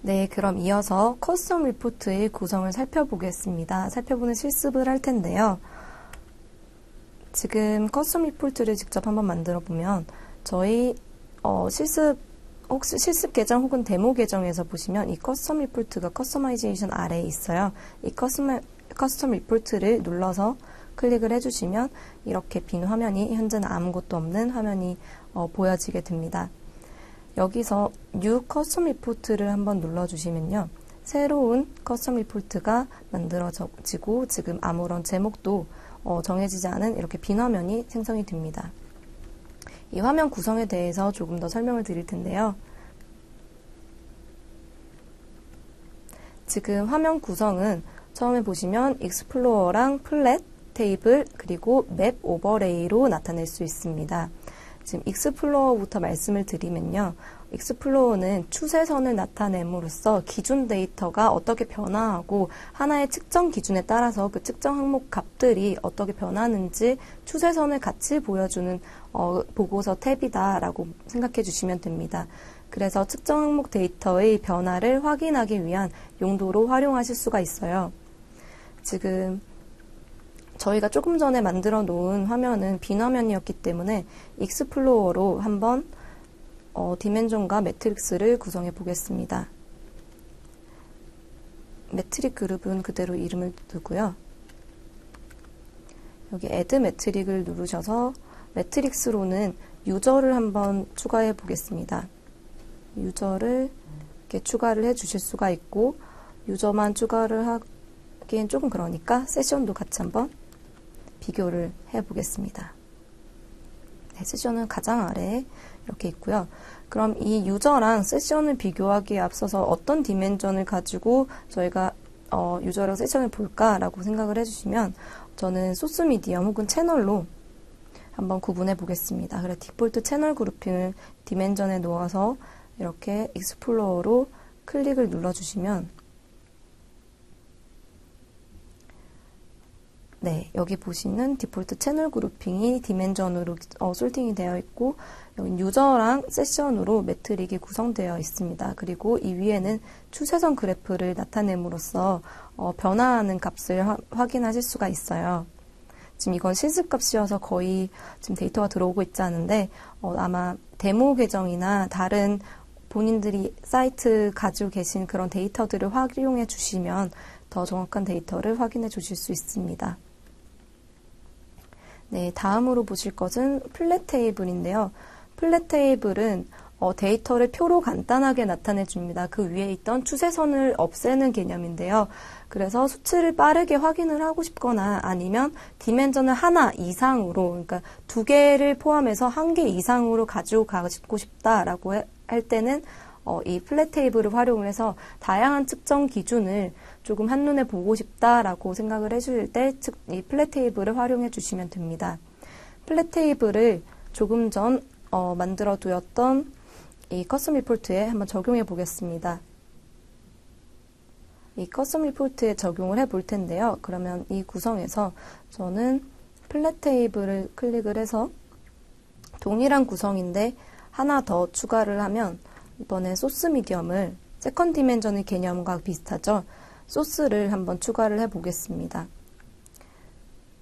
네, 그럼 이어서 커스텀 리포트의 구성을 살펴보겠습니다. 살펴보는 실습을 할 텐데요. 지금 커스텀 리포트를 직접 한번 만들어 보면 저희 혹시 실습 계정 혹은 데모 계정에서 보시면 이 커스텀 리포트가 커스터마이제이션 아래에 있어요. 이 커스텀 리포트를 눌러서 클릭을 해주시면 이렇게 빈 화면이 현재는 아무것도 없는 화면이 보여지게 됩니다. 여기서 New Custom Report를 한번 눌러주시면요. 새로운 커스텀 리포트가 만들어지고 지금 아무런 제목도 정해지지 않은 이렇게 빈 화면이 생성이 됩니다. 이 화면 구성에 대해서 조금 더 설명을 드릴 텐데요. 지금 화면 구성은 처음에 보시면 익스플로어랑 플랫, 테이블, 그리고 맵 오버레이로 나타낼 수 있습니다. 지금 익스플로어부터 말씀을 드리면요. 익스플로어는 추세선을 나타냄으로써 기준 데이터가 어떻게 변화하고 하나의 측정 기준에 따라서 그 측정 항목 값들이 어떻게 변하는지 추세선을 같이 보여주는 보고서 탭이다라고 생각해 주시면 됩니다. 그래서 측정 항목 데이터의 변화를 확인하기 위한 용도로 활용하실 수가 있어요. 지금 저희가 조금 전에 만들어 놓은 화면은 빈 화면이었기 때문에 익스플로어로 한번 디멘전과 매트릭스를 구성해 보겠습니다. 매트릭 그룹은 그대로 이름을 두고요. 여기 Add 매트릭을 누르셔서 매트릭스로는 유저를 한번 추가해 보겠습니다. 유저를 이렇게 추가를 해 주실 수가 있고 유저만 추가를 하기엔 조금 그러니까 세션도 같이 한번 비교를 해보겠습니다. 네, 세션은 가장 아래에 이렇게 있고요. 그럼 이 유저랑 세션을 비교하기에 앞서서 어떤 디멘전을 가지고 저희가 유저랑 세션을 볼까라고 생각을 해주시면 저는 소스 미디엄 혹은 채널로 한번 구분해 보겠습니다. 그래서 디폴트 채널 그룹핑을 디멘전에 놓아서 이렇게 익스플로어로 클릭을 눌러주시면 네, 여기 보시는 디폴트 채널 그룹핑이 디멘전으로 솔팅이 되어 있고 여기 유저랑 세션으로 매트릭이 구성되어 있습니다. 그리고 이 위에는 추세선 그래프를 나타냄으로써 변화하는 값을 확인하실 수가 있어요. 지금 이건 실습값이어서 거의 지금 데이터가 들어오고 있지 않은데 아마 데모 계정이나 다른 본인들이 사이트 가지고 계신 그런 데이터들을 활용해 주시면 더 정확한 데이터를 확인해 주실 수 있습니다. 네, 다음으로 보실 것은 플랫 테이블인데요. 플랫 테이블은 데이터를 표로 간단하게 나타내 줍니다. 그 위에 있던 추세선을 없애는 개념인데요. 그래서 수치를 빠르게 확인을 하고 싶거나 아니면 디멘전을 하나 이상으로, 그러니까 2개를 포함해서 1개 이상으로 가지고 가고 싶다라고 할 때는 이 플랫 테이블을 활용을 해서 다양한 측정 기준을 조금 한눈에 보고 싶다라고 생각을 해주실 때 이 플랫 테이블을 활용해 주시면 됩니다. 플랫 테이블을 조금 전 만들어 두었던 이 커스텀 리포트에 한번 적용해 보겠습니다. 이 커스텀 리포트에 적용을 해 볼 텐데요. 그러면 이 구성에서 저는 플랫 테이블을 클릭을 해서 동일한 구성인데 하나 더 추가를 하면 이번에 소스 미디엄을 세컨 디멘전의 개념과 비슷하죠. 소스를 한번 추가를 해 보겠습니다.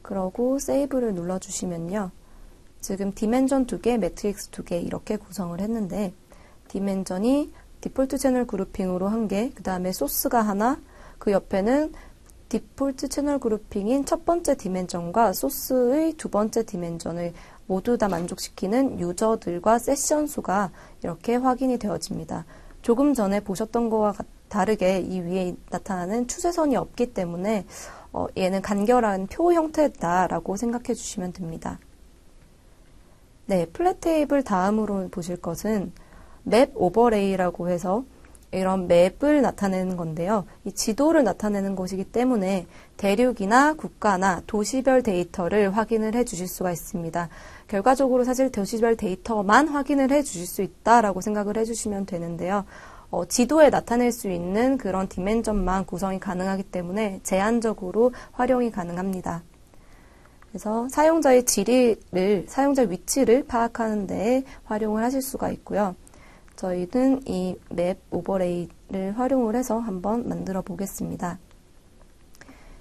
그러고 세이브를 눌러주시면요. 지금 디멘전 2개, 매트릭스 2개 이렇게 구성을 했는데 디멘전이 디폴트 채널 그룹핑으로 1개, 그 다음에 소스가 하나, 그 옆에는 디폴트 채널 그룹핑인 첫 번째 디멘전과 소스의 두 번째 디멘전을 모두 다 만족시키는 유저들과 세션 수가 이렇게 확인이 되어집니다. 조금 전에 보셨던 것과 다르게 이 위에 나타나는 추세선이 없기 때문에 얘는 간결한 표 형태다라고 생각해 주시면 됩니다. 네, 플랫 테이블 다음으로 보실 것은 맵 오버레이라고 해서 이런 맵을 나타내는 건데요. 이 지도를 나타내는 것이기 때문에 대륙이나 국가나 도시별 데이터를 확인을 해 주실 수가 있습니다. 결과적으로 사실 도시별 데이터만 확인을 해 주실 수 있다라고 생각을 해 주시면 되는데요. 지도에 나타낼 수 있는 그런 디멘전만 구성이 가능하기 때문에 제한적으로 활용이 가능합니다. 그래서 사용자의 사용자 위치를 파악하는 데 활용을 하실 수가 있고요. 저희는 이 맵 오버레이를 활용을 해서 한번 만들어 보겠습니다.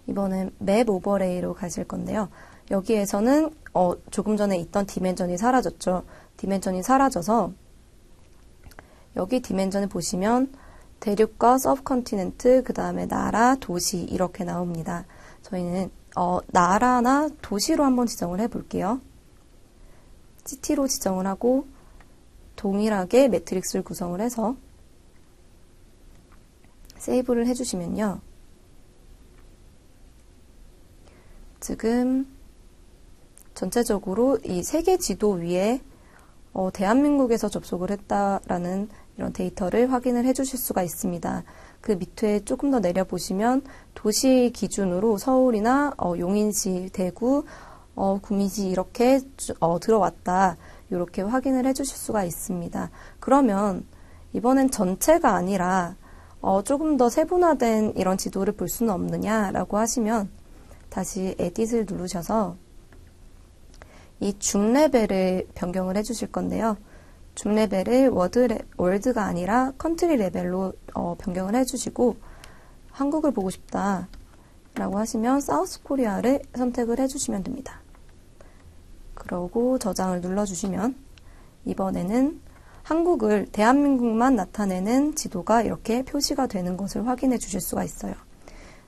이번엔 맵 오버레이로 가실 건데요. 여기에서는 조금 전에 있던 디멘전이 사라졌죠. 디멘전이 사라져서 여기 디멘전을 보시면 대륙과 서브컨티넨트, 그 다음에 나라, 도시 이렇게 나옵니다. 저희는 나라나 도시로 한번 지정을 해볼게요. 시티로 지정을 하고 동일하게 매트릭스를 구성을 해서 세이브를 해주시면요. 지금 전체적으로 이 세계 지도 위에 대한민국에서 접속을 했다라는 이런 데이터를 확인을 해주실 수가 있습니다. 그 밑에 조금 더 내려보시면 도시 기준으로 서울이나 용인시, 대구, 구미시 이렇게 들어왔다. 이렇게 확인을 해주실 수가 있습니다. 그러면 이번엔 전체가 아니라 조금 더 세분화된 이런 지도를 볼 수는 없느냐라고 하시면 다시 에딧을 누르셔서 이 중레벨을 변경을 해주실 건데요. 중레벨을 월드가 아니라 컨트리 레벨로 변경을 해주시고 한국을 보고 싶다 라고 하시면 사우스 코리아를 선택을 해주시면 됩니다. 그러고 저장을 눌러주시면 이번에는 한국을 대한민국만 나타내는 지도가 이렇게 표시가 되는 것을 확인해 주실 수가 있어요.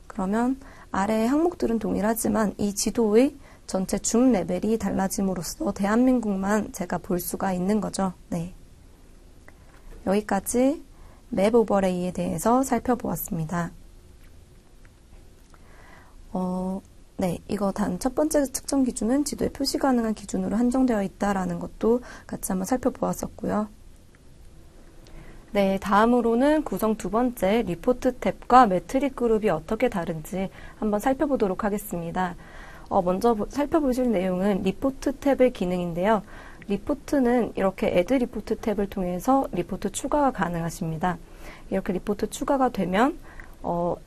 그러면 아래의 항목들은 동일하지만 이 지도의 전체 중 레벨이 달라짐으로써 대한민국만 제가 볼 수가 있는 거죠. 네. 여기까지 맵 오버레이에 대해서 살펴보았습니다. 네, 이거 단 첫 번째 측정 기준은 지도에 표시 가능한 기준으로 한정되어 있다라는 것도 같이 한번 살펴보았었고요. 네, 다음으로는 구성 두 번째 리포트 탭과 매트릭 그룹이 어떻게 다른지 한번 살펴보도록 하겠습니다. 먼저 살펴보실 내용은 리포트 탭의 기능인데요. 리포트는 이렇게 애드 리포트 탭을 통해서 리포트 추가가 가능하십니다. 이렇게 리포트 추가가 되면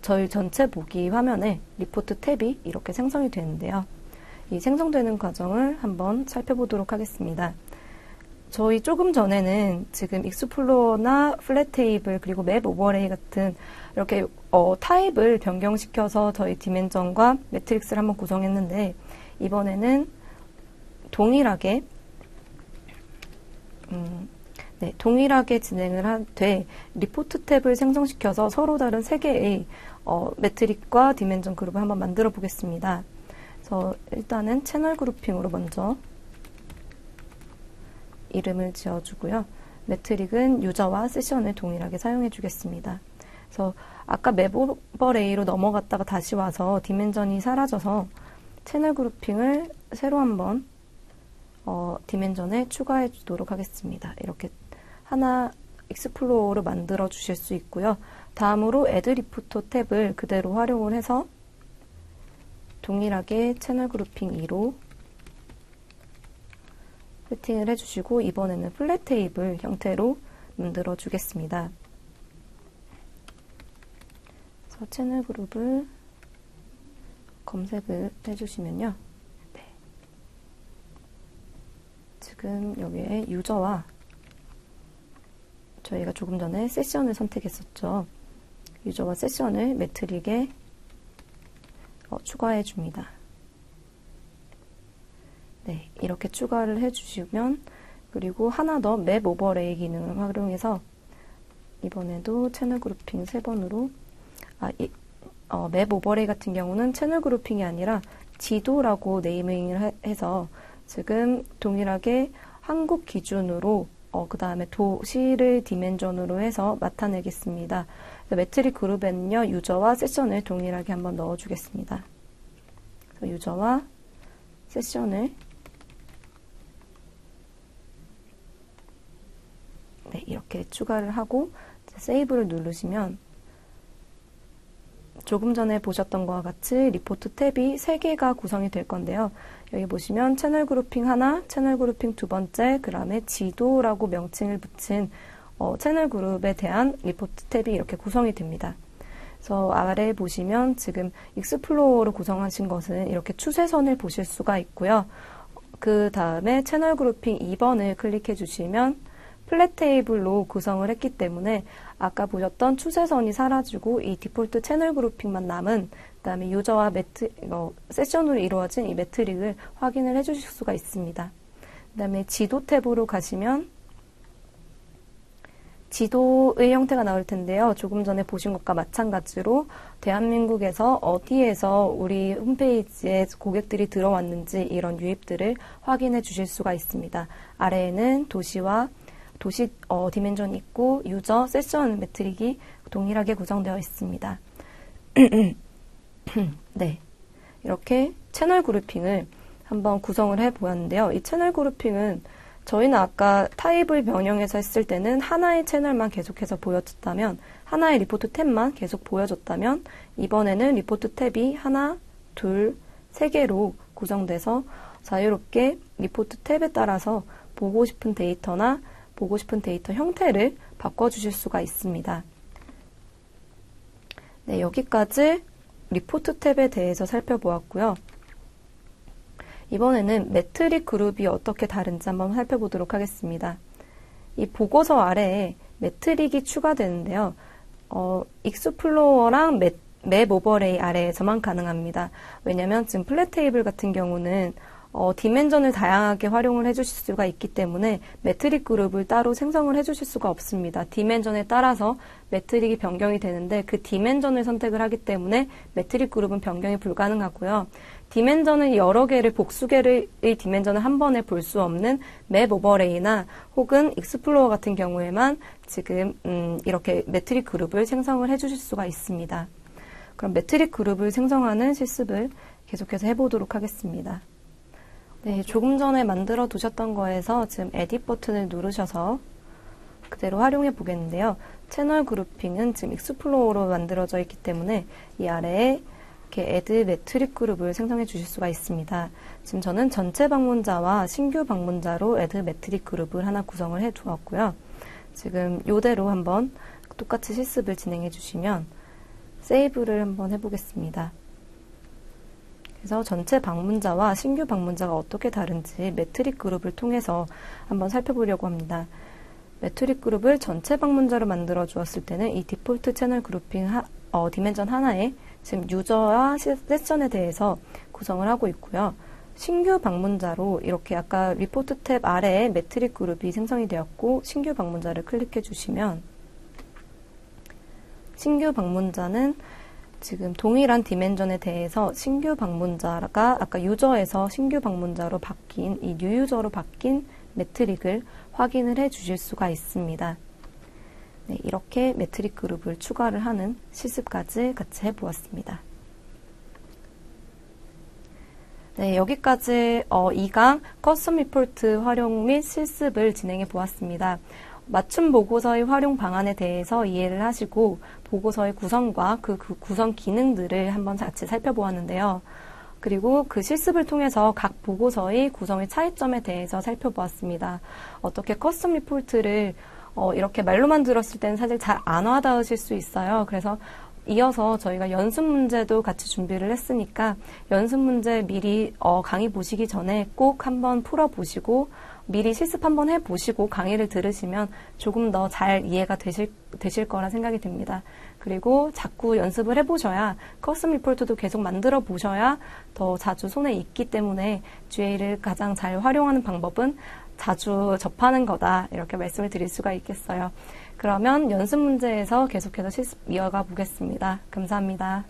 저희 전체 보기 화면에 리포트 탭이 이렇게 생성이 되는데요. 이 생성되는 과정을 한번 살펴보도록 하겠습니다. 저희 조금 전에는 지금 익스플로어나 플랫 테이블 그리고 맵 오버레이 같은 이렇게 타입을 변경시켜서 저희 디멘전과 매트릭스를 한번 구성했는데 이번에는 동일하게 동일하게 진행을 돼 리포트 탭을 생성시켜서 서로 다른 세 개의 매트릭과 디멘전 그룹을 한번 만들어 보겠습니다. 그래서 일단은 채널 그룹핑으로 먼저 이름을 지어주고요. 매트릭은 유저와 세션을 동일하게 사용해 주겠습니다. 그래서 아까 맵 오버레이로 넘어갔다가 다시 와서 디멘전이 사라져서 채널 그룹핑을 새로 한번 디멘전에 추가해 주도록 하겠습니다. 이렇게 하나 익스플로어로 만들어 주실 수 있고요. 다음으로 애드 리포터 탭을 그대로 활용을 해서 동일하게 채널 그룹핑 2로 세팅을 해주시고 이번에는 플랫 테이블 형태로 만들어 주겠습니다. 그래서 채널 그룹을 검색을 해주시면요. 네. 지금 여기에 유저와 저희가 조금 전에 세션을 선택했었죠. 유저와 세션을 매트릭에 추가해 줍니다. 네, 이렇게 추가를 해주시면 그리고 하나 더 맵 오버레이 기능을 활용해서 이번에도 채널 그룹핑 3번으로 맵 오버레이 같은 경우는 채널 그룹핑이 아니라 지도라고 네이밍을 해서 지금 동일하게 한국 기준으로 그 다음에 도시를 디멘전으로 해서 나타내겠습니다. 매트릭 그룹에는요, 유저와 세션을 동일하게 한번 넣어주겠습니다. 그래서 유저와 세션을 네, 이렇게 추가를 하고 세이브를 누르시면 조금 전에 보셨던 것과 같이 리포트 탭이 3개가 구성이 될 건데요. 여기 보시면 채널 그룹핑 하나, 채널 그룹핑 두 번째, 그 다음에 지도라고 명칭을 붙인 채널 그룹에 대한 리포트 탭이 이렇게 구성이 됩니다. 그래서 아래에 보시면 지금 익스플로어로 구성하신 것은 이렇게 추세선을 보실 수가 있고요. 그 다음에 채널 그룹핑 2번을 클릭해 주시면 플랫 테이블로 구성을 했기 때문에 아까 보셨던 추세선이 사라지고 이 디폴트 채널 그룹핑만 남은 그다음에 유저와 세션으로 이루어진 이 매트릭을 확인을 해주실 수가 있습니다. 그다음에 지도 탭으로 가시면 지도의 형태가 나올 텐데요. 조금 전에 보신 것과 마찬가지로 대한민국에서 어디에서 우리 홈페이지에 고객들이 들어왔는지 이런 유입들을 확인해 주실 수가 있습니다. 아래에는 도시와 도시 디멘전이 있고 유저, 세션 매트릭이 동일하게 구성되어 있습니다. 네, 이렇게 채널 그룹핑을 한번 구성을 해 보았는데요. 이 채널 그룹핑은 저희는 아까 타입을 변형해서 했을 때는 하나의 채널만 계속해서 보여줬다면, 하나의 리포트 탭만 계속 보여줬다면, 이번에는 리포트 탭이 하나, 둘, 세 개로 구성돼서 자유롭게 리포트 탭에 따라서 보고 싶은 데이터나 보고 싶은 데이터 형태를 바꿔주실 수가 있습니다. 네, 여기까지 리포트 탭에 대해서 살펴보았고요. 이번에는 매트릭 그룹이 어떻게 다른지 한번 살펴보도록 하겠습니다. 이 보고서 아래에 매트릭이 추가되는데요. 익스플로어랑 맵 오버레이 아래에서만 가능합니다. 왜냐하면 지금 플랫 테이블 같은 경우는 디멘전을 다양하게 활용을 해주실 수가 있기 때문에 매트릭 그룹을 따로 생성을 해주실 수가 없습니다. 디멘전에 따라서 매트릭이 변경이 되는데 그 디멘전을 선택을 하기 때문에 매트릭 그룹은 변경이 불가능하고요. 디멘전을 여러 개를 복수개의 디멘전을 한 번에 볼 수 없는 맵 오버레이나 혹은 익스플로어 같은 경우에만 지금 이렇게 매트릭 그룹을 생성을 해주실 수가 있습니다. 그럼 매트릭 그룹을 생성하는 실습을 계속해서 해보도록 하겠습니다. 네, 조금 전에 만들어 두셨던 거에서 지금 에딧 버튼을 누르셔서 그대로 활용해 보겠는데요. 채널 그룹핑은 지금 익스플로어로 만들어져 있기 때문에 이 아래에 이렇게 애드 매트릭 그룹을 생성해 주실 수가 있습니다. 지금 저는 전체 방문자와 신규 방문자로 애드 매트릭 그룹을 하나 구성을 해 두었고요. 지금 이대로 한번 똑같이 실습을 진행해 주시면 세이브를 한번 해보겠습니다. 그래서 전체 방문자와 신규 방문자가 어떻게 다른지 매트릭 그룹을 통해서 한번 살펴보려고 합니다. 매트릭 그룹을 전체 방문자로 만들어 주었을 때는 이 디폴트 채널 그룹핑 디멘전 하나에 지금 유저와 세션에 대해서 구성을 하고 있고요. 신규 방문자로 이렇게 아까 리포트 탭 아래에 매트릭 그룹이 생성이 되었고 신규 방문자를 클릭해 주시면 신규 방문자는 지금 동일한 디멘전에 대해서 신규 방문자가 아까 유저에서 신규 방문자로 바뀐 이 뉴 유저로 바뀐 매트릭을 확인을 해 주실 수가 있습니다. 네, 이렇게 매트릭 그룹을 추가를 하는 실습까지 같이 해보았습니다. 네, 여기까지 2강 커스텀 리포트 활용 및 실습을 진행해 보았습니다. 맞춤 보고서의 활용 방안에 대해서 이해를 하시고 보고서의 구성과 그 구성 기능들을 한번 같이 살펴보았는데요. 그리고 그 실습을 통해서 각 보고서의 구성의 차이점에 대해서 살펴보았습니다. 어떻게 커스텀 리포트를 이렇게 말로만 들었을 때는 사실 잘 안 와닿으실 수 있어요. 그래서 이어서 저희가 연습 문제도 같이 준비를 했으니까 연습 문제 미리 강의 보시기 전에 꼭 한번 풀어보시고 미리 실습 한번 해보시고 강의를 들으시면 조금 더 잘 이해가 되실 거라 생각이 듭니다. 그리고 자꾸 연습을 해보셔야 커스텀 리포트도 계속 만들어 보셔야 더 자주 손에 익기 때문에 GA를 가장 잘 활용하는 방법은 자주 접하는 거다 이렇게 말씀을 드릴 수가 있겠어요. 그러면 연습 문제에서 계속해서 실습 이어가 보겠습니다. 감사합니다.